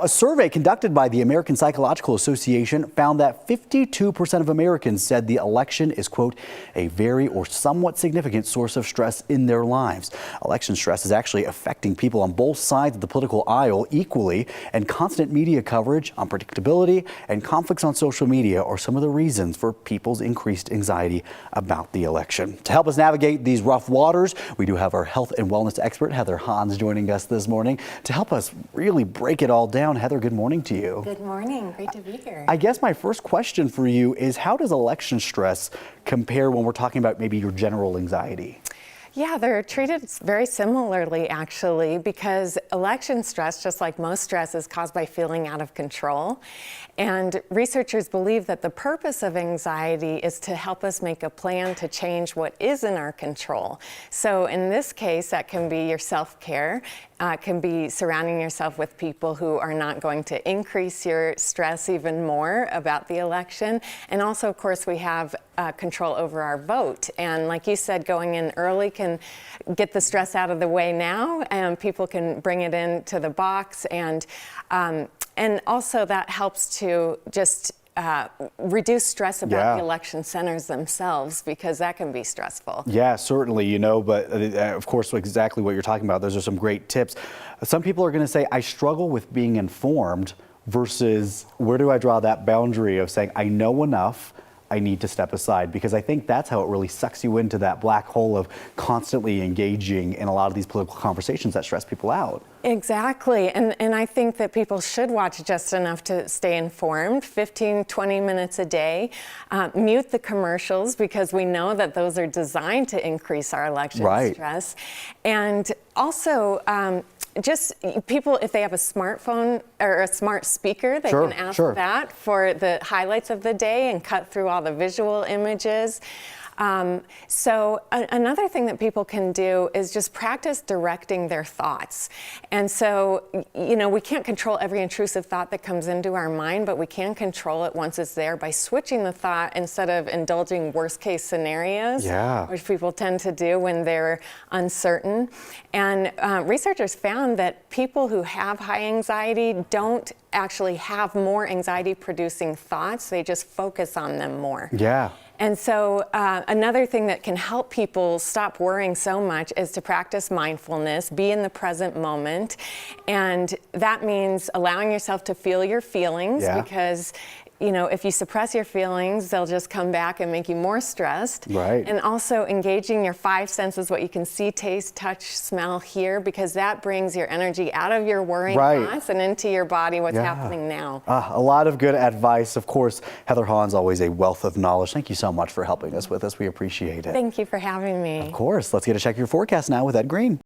A survey conducted by the American Psychological Association found that 52% of Americans said the election is, quote, a very or somewhat significant source of stress in their lives. Election stress is actually affecting people on both sides of the political aisle equally, and constant media coverage, unpredictability, and conflicts on social media are some of the reasons for people's increased anxiety about the election. To help us navigate these rough waters, we do have our health and wellness expert, Heather Hans, joining us this morning to help us really break it all down. Heather, good morning to you. Good morning. Great to be here. I guess my first question for you is, how does election stress compare when we're talking about maybe your general anxiety? Yeah, they're treated very similarly, actually, because election stress, just like most stress, is caused by feeling out of control. And researchers believe that the purpose of anxiety is to help us make a plan to change what is in our control. So in this case, that can be your self-care. Can be surrounding yourself with people who are not going to increase your stress even more about the election. And also, of course, we have control over our vote. And like you said, going in early can get the stress out of the way now, and people can bring it into the box. And also that helps to just reduce stress about the election centers themselves, because that can be stressful. Yeah, certainly, but of course, exactly what you're talking about. Those are some great tips. Some people are going to say, I struggle with being informed, versus where do I draw that boundary of saying, I know enough, I need to step aside? Because I think that's how it really sucks you into that black hole of constantly engaging in a lot of these political conversations that stress people out. Exactly. And I think that people should watch just enough to stay informed, 15, 20 minutes a day. Mute the commercials, because we know that those are designed to increase our election stress. And also, just people, if they have a smartphone or a smart speaker, they can ask that for the highlights of the day and cut through all the visual images. So another thing that people can do is just practice directing their thoughts. And so, we can't control every intrusive thought that comes into our mind, but we can control it once it's there by switching the thought instead of indulging worst case scenarios, which people tend to do when they're uncertain. And researchers found that people who have high anxiety don't actually have more anxiety producing thoughts. They just focus on them more. And so another thing that can help people stop worrying so much is to practice mindfulness, be in the present moment. And that means allowing yourself to feel your feelings, because if you suppress your feelings, they'll just come back and make you more stressed. And also engaging your five senses, what you can see, taste, touch, smell, hear, because that brings your energy out of your worrying thoughts and into your body, what's happening now. A lot of good advice. Of course, Heather Hans, always a wealth of knowledge. Thank you so much for helping us with this. We appreciate it. Thank you for having me. Of course. Let's get a check of your forecast now with Ed Green.